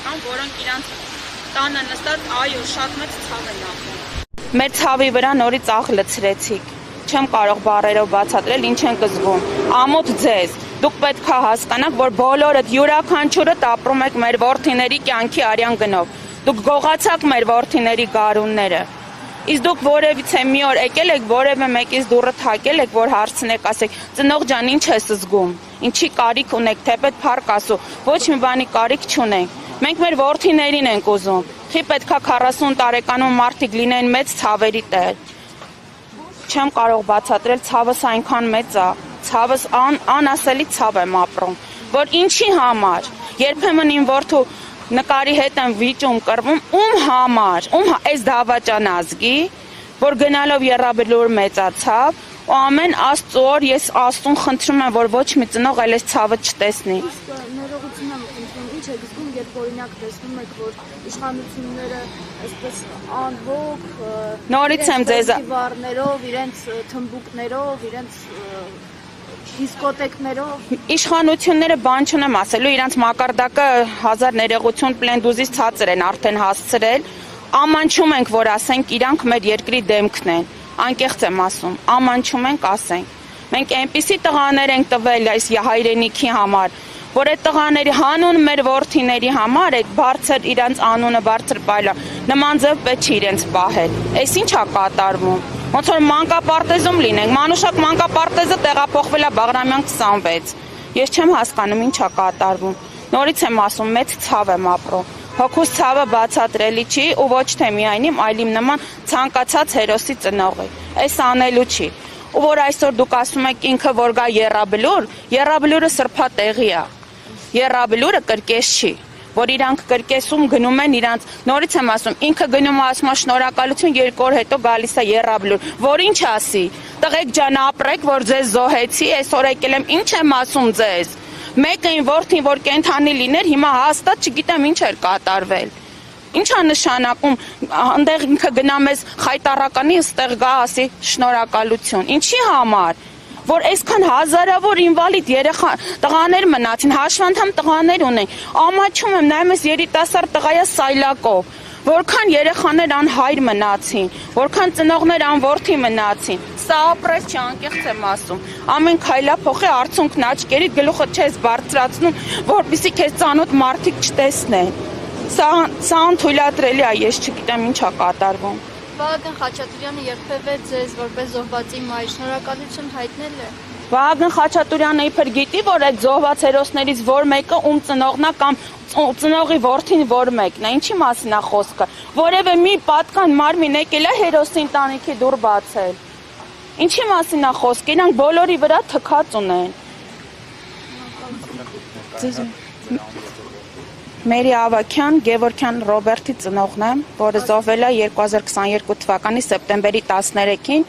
կան, որոնք իրանց տանը նստած այո շատ մեծ ցավ են ապրում։ Մեր ցավի վրա նորից աղ լցրեցիք։ Չեմ կարող բառերով բացատրել ինչ ենք զգում։ Ամոթ ձեզ։ Դուք պետք է հասկանաք, որ բոլորդ յուրաքանչյուրդ ապրում եք մեր որդիների կյանքի արյան գնով։ Դուք գողացաք մեր որդիների գարունները։ Իսկ դուք որևիցե մի օր եկել եք որևէ մեկից դուռը թակել եք, որ հարցնեք, ասեք, ծնող ջան, ինչ ես զգում։ Ինչի կարիք ունեք, թեպետ փառք Աստծո, ոչ մի բանի կարիք չունենք։ Մենք մեր որդիներին ենք ուզում։ Խի պետքա 40 տարեկանում մարդիկ լինեն մեծ ցավերի տեր։ Չեմ կարող բացատրել, ցավս այնքան մեծ է, ցավս անասելի ցավ եմ ապրում, որ ինչի համար։ Երբեմն իմ որդու նկարի հետ եմ վիճում, կռվում, ում համար, այս դավաճան ազգի, որ գնալով եռաբլուր մեծացավ, ու ամեն Աստծո օր ես Աստծուն խնդրում եմ, որ ոչ մի ծնող այլ այս ցավը չտեսնի։ Իսկ ներողություն եմ խնդրում, ինչ եք զգում, երբ օրինակ տեսնում եք, որ իշխանությունները այսպես անհոգ, նորից եմ ձեզ վառներով, իրենց թմբուկներով, իրենց դիսկոտեկներով իշխանությունները բան չունեմ ասելու, իրանց մակարդակը 1000 ներողություն պլենդուզից ցածր են արդեն հասցրել, ամանչում ենք, որ ասենք իրանք մեր երկրի դեմքն են, անկեղծ եմ ասում, ամանչում ենք ասենք, մենք այնպիսի տղաներ ենք տվել այս հայրենիքի համար, որ այդ տղաների հանուն մեր որդիների համար այդ բարձր իրանց անունը բարձր պայլա, նման ձև պետք չի իրենց պահել, այս ինչ է կատարվում, ոնց որ մանկապարտեզում լինենք, Մանուշակ մանկապարտեզը տեղափոխվել է Բաղրամյան 26, ես չեմ հասկանում ինչ է կատարվում, նորից եմ ասում, մեծ ցավ եմ ապրում, հոգուս ցավը բացատրելի չի ու ոչ թե միայն իմ, այլ իմ նման ցանկացած հերոսի ծնողի, այս անելու չի, ու որ այսօր դուք ասում եք ինքը որ գա եռաբլուր, եռաբլուրը սրբատեղի է, եռաբլուրը կրկես չի, որ իրանք կրկեսում գնում են իրանց, նորից եմ ասում, ինքը գնում է ասում շնորհակալություն, 2 օր հետո գալիս է եռաբլուր, որ ինչ ասի, տղեկ ջան ապրեք, որ ձեզ զոհեցի, այսօր եկել եմ, ինչ եմ ասում ձեզ, մեկը իմ որդին, որ կենթանի լիներ, հիմա հաստատ չգիտեմ ինչ էր կատարվել, ինչ է նշանակում, այնտեղ ինքը գնա մեզ խայտառականի, ստեղ գա ասի շնորհակալություն, ինչի համար, որ այսքան հազարավոր ինվալիդ տղաներ մնացին, հաշվանդամ տղաներ ունեն, ամաչում եմ, նայում ես երիտասարդ տղայա սայլակով, որքան երեխաներ անհայր մնացին, որքան ծնողներ անորդի մնացին, սա ապրես չի, անկեղծ եմ ասում, ամեն քայլա փոխի արցունքն աչքերիդ գլուխը չես բարձրացնում, որպեսզի քեզ ծանոթ մարդիկ չտեսնեն, սա անթույլատրելի է, ես չգիտեմ ինչ է կատարվում։ Վահագն Խաչատուրյանը երբևէ ձեզ որպես զոհվածի մայր շնորհակալություն հայտնել է։ Վահագն Խաչատուրյանը իբր գիտի, որ այդ զոհված հերոսներից որ մեկը ում ծնողն է կամ ծնողի որդին որ մեկն է, ինչի մասին է խոսքը, որևէ մի պատկան մարմին եկել է հերոսի ընտանիքի դուռ բացել։ Ինչի մասին է խոսքը, իրանք բոլորի վրա թքած ունեն։ Մերի Ավագյան, Գևորգյան Ռոբերտի ծնողն եմ, որը զոհվել է 2022 թվականի սեպտեմբերի 13-ին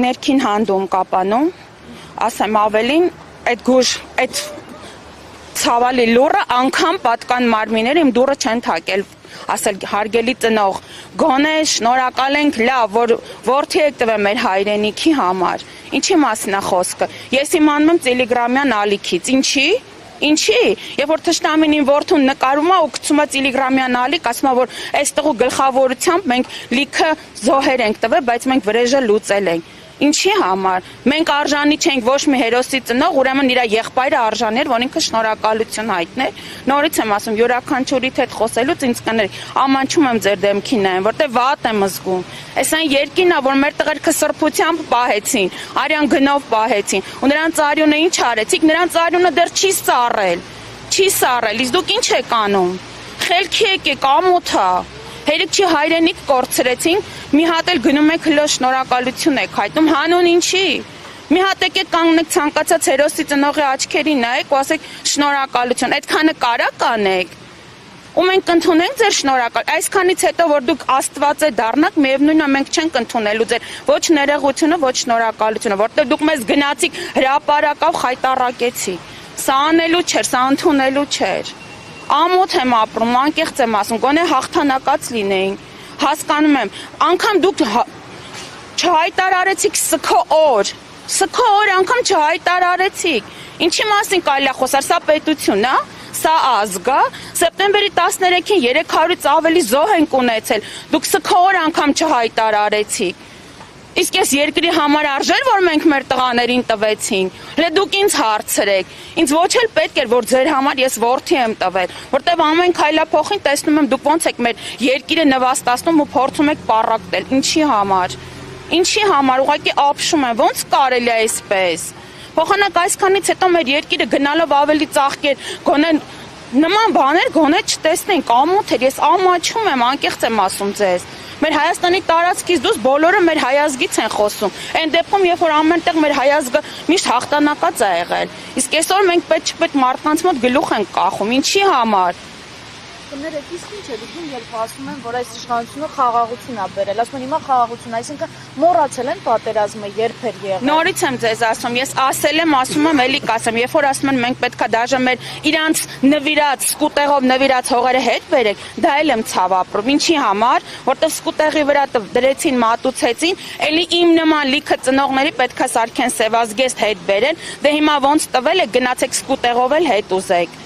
ներքին հանդում Կապանում, ասեմ ավելին, այդ ցավալի լուրը անգամ պատկան մարմինները իմ դուռը չեն թակել, ասել հարգելի ծնող, գոնե շնորհակալ ենք լավ, որ որդի եք տվել մեր հայրենիքի համար, ինչի մասին է խոսքը, ես իմանում եմ Տիլեգրամյան ալիքից, Ինչի, երբ որ թշնամին իմ որդուն նկարում է ու գցում է Տիլեգրամյան ալիք, ասում է, որ այս տղու գլխավորությամբ մենք լիքը զոհեր ենք տվել, բայց մենք վրեժը լուծել ենք։ Ինչի համար։ Մենք արժանի չենք ոչ մի հերոսի ծնող, ուրեմն իր եղբայրը արժանի էր, որ ինքը շնորհակալություն հայտներ։ Նորից եմ ասում, յուրաքանչյուրիդ հետ խոսելուց ինձ կներեք, ամանչում եմ ձեր դեմքին նայեմ, որտեղ վատ եմ զգում։ Այս այն երկինն է, որ մեր տղերքը սրբությամբ պահեցին, արյան գնով պահեցին, ու նրանց արյունը ինչ արեցիք, նրանց արյունը դեռ չի սառել, իսկ դուք ինչ եք անում։ Խելքի եկեք, ամոթ է։ Հերիք չի հայրենիք կորցրեցինք, մի հատ էլ գնում եք հլո շնորհակալություն եք հայտնում, հանուն ինչի։ Մի հատ եկեք կանգնեք ցանկացած հերոսի ծնողի աչքերին նայեք ու ասեք շնորհակալություն, այդքանը կարա կանեք։ Ու մենք կընդունենք ձեր շնորհակալ, այսքանից հետո որ դուք Աստված է դառնաք, միևնույնն է մենք չենք ընդունելու ձեր ոչ ներողությունը, ոչ շնորհակալությունը, որտեղ դուք մեզ գնացիք հրապարակավ խայտառակեցիք։ Սա անելու չէր, սա ընդունելու չէր։ Ամոթ եմ ապրում, անկեղծ եմ ասում, գոնե հաղթանակած լինեին, հասկանում եմ, անգամ դուք չհայտարարեցիք սքո օր անգամ չհայտարարեցիք, ինչի մասին կարելի է խոսալ, սա պետություն, Սա ազգա, սեպտեմբերի 13-ին 300-ից ավելի զոհ ենք ունեցել, դուք սքոր անգամ չհայտարարեցիք։ Իսկ ես երկրի համար արժեր, որ մենք մեր տղաներին տվեցինք, հլե դուք ինձ հարցրեք, ինձ ոչ էլ պետք էր, որ ձեր համար ես որդի եմ տվել, որտեվ ամեն քայլափոխին տեսնում եմ դուք ոնց եք մեր երկիրը նվաստացնում ու փորձում եք պառակտել, ինչի համար, ուղղակի ապշում եմ, ոնց կարելի է այսպես, փոխանակ այսքանից հետո մեր երկիրը գնալով ավելի ծաղկեր, գոնե նման բաներ գոնե չտեսնենք, ամոթ էր, ես ամաչում եմ, անկեղծ եմ ասում ձեզ։ Մեր Հայաստանի տարածքից դուրս բոլորը մեր հայազգից են խոսում։ Այն դեպքում, երբ որ ամենտեղ մեր հայազգը միշտ հաղթանակած է եղել։ Իսկ այսօր մենք պետք մարդկանց մոտ գլուխ ենք կախում։ Ինչի համար։ Կներեք, իսկ ինչ է դուք երբ ասում են, որ այս իշխանությունը խաղաղություն է բերել, ասում են հիմա խաղաղություն, այսինքն մոռացել են պատերազմը երբ էր եղել։ Նորից եմ ձեզ ասում, ես ասել եմ, ասում եմ, էլի կասեմ, երբ որ ասում են մենք պետքա դաժե մեր իրանց նվիրած, սկուտեղով նվիրած հողերը հետ բերենք, դա էլ եմ ցավ ապրում։ Ինչի համար, որտեղ սկուտեղի վրա դրեցին, մատուցեցին, էլի իմ նման լիքը ծնողների պետքա սարքեն սևազգեստ հետ բերեն, դե հիմա ոնց տվել է, գնացեք սկուտեղով էլ հետ ուզեք։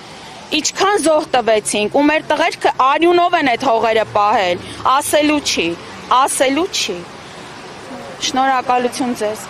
Ինչքան զոհ տվեցինք ու մեր տղերքը արյունով են այդ հողերը պահել, ասելու չի։ Շնորհակալություն ձեզ։